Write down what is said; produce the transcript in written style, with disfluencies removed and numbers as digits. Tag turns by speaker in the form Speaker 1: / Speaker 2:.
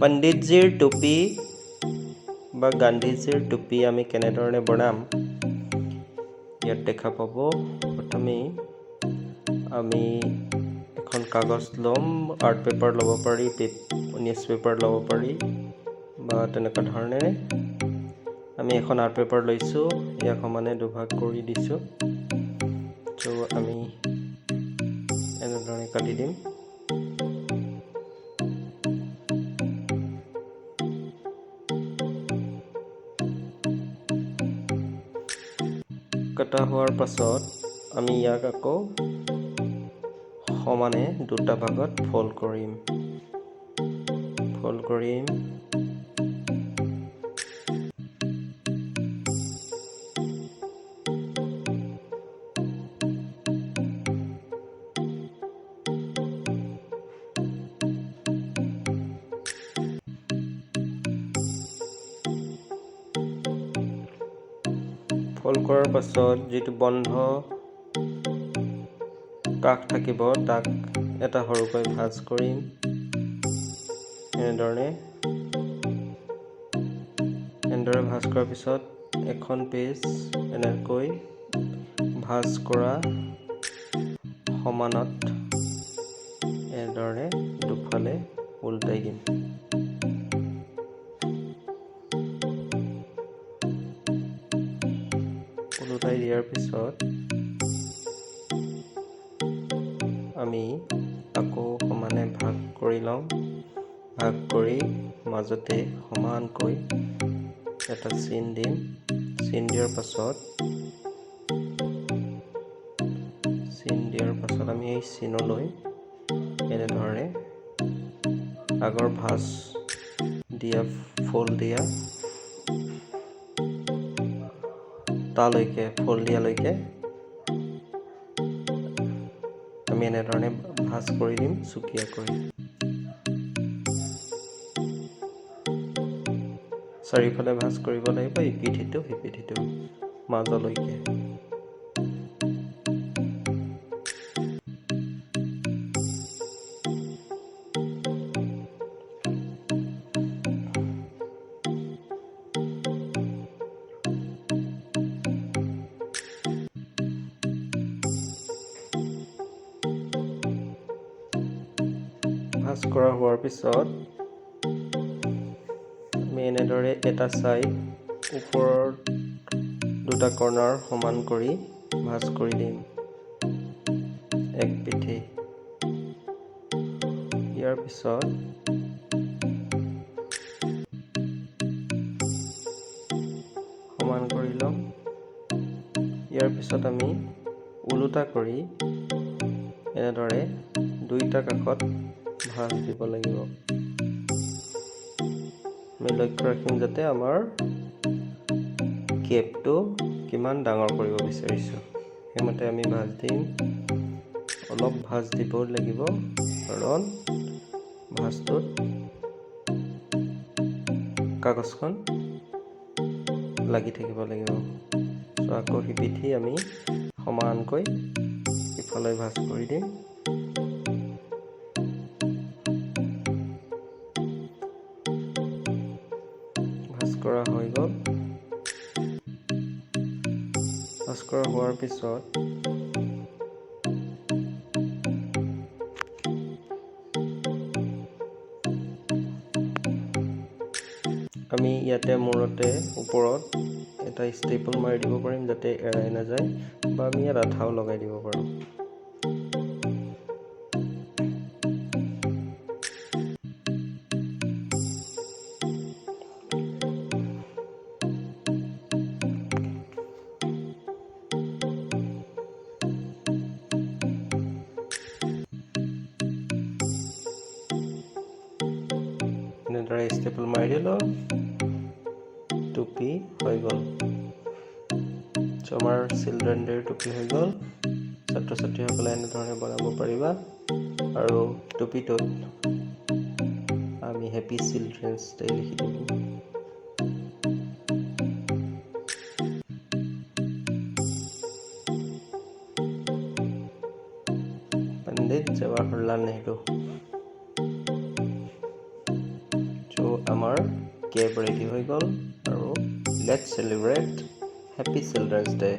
Speaker 1: পণ্ডিতজীৰ টুপি বা গান্ধীজীৰ টুপি আমি কেনেধৰণে বনাম ইয়াত দেখা পাব। প্ৰথমেই আমি এখন কাগজ ল'ম, আৰ্ট পেপাৰ ল'ব পাৰি, নিউজ পেপাৰ ল'ব পাৰি বা তেনেকুৱা ধৰণেৰে আমি এখন আৰ্ট পেপাৰ লৈছোঁ, ইয়াক সমানে দুভাগ কৰি দিছোঁ। চ' আমি এনেধৰণে কাটি দিম। কটা হোৱাৰ পাছত আমি ইয়াক আকৌ সমানে দুটা ভাগত ফল্ড কৰিম। ফল্ড কৰাৰ পাছত যিটো বন্ধ কাষ থাকিব তাক এটা সৰুকৈ ভাঁজ কৰিম। এনেদৰে ভাঁজ কৰাৰ পিছত এখন পেজ এনেকৈ ভাঁজ কৰা সমানত এনেদৰে দুফালে উল্টাই দিম। উলটাই দিয়াৰ পিছত আমি আকৌ সমানে ভাগ কৰি লওঁ। ভাগ কৰি মাজতে সমানকৈ এটা চিন দিম। চিন দিয়াৰ পাছত আমি এই চিনলৈ এনেধৰণে আগৰ ভাঁজ দিয়া ফল্ড দিয়া তালৈকে ফল্ড দিয়ালৈকে আমি এনেধৰণে ভাঁজ কৰি দিম চুকীয়াকৈ। চাৰিওফালে ভাঁজ কৰিব লাগিব, ইপিঠ সিটো মাজলৈকে। ভাঁজ কৰা হোৱাৰ পিছত আমি এনেদৰে এটা ছাইড ওপৰৰ দুটা কৰ্ণাৰ সমান কৰি ভাঁজ কৰি দিম এক পিঠি। ইয়াৰ পিছত সমান কৰি ল'ম। ইয়াৰ পিছত আমি ওলোটা কৰি এনেদৰে দুইটা কাষত ভাঁজ দিব লাগিব। আমি লক্ষ্য ৰাখিম যাতে আমাৰ কেপটো কিমান ডাঙৰ কৰিব বিচাৰিছোঁ সেইমতে আমি ভাঁজ দিম। অলপ ভাঁজ দিব লাগিব কাৰণ ভাঁজটোত কাগজখন লাগি থাকিব লাগিব। চ' আকৌ সিপিঠি আমি সমানকৈ ইফালে ভাঁজ কৰি দিম। কৰা হৈ গ'ল। ভাঁজ কৰা হোৱাৰ পিছত আমি ইয়াতে মূৰতে ওপৰত এটা ষ্টেপল মাৰি দিব পাৰিম যাতে এৰাই নাযায়, বা আমি ইয়াত আঠাও লগাই দিব পাৰোঁ। এনেদৰে ষ্টেপল মাৰি দিলোঁ, টুপি হৈ গ'ল। আমাৰ চিলড্ৰেন ডেৰ টুপি হৈ গ'ল। ছাত্ৰ ছাত্ৰীসকলে এনেধৰণে বনাব পাৰিবা। আৰু টুপিটোত আমি হেপী চিলড্ৰেনছ ডে লিখি দিম। পণ্ডিত জৱাহৰলাল নেহৰু। চ' আমাৰ কেপ ৰেডি হৈ গ'ল আৰু let's celebrate happy children's day.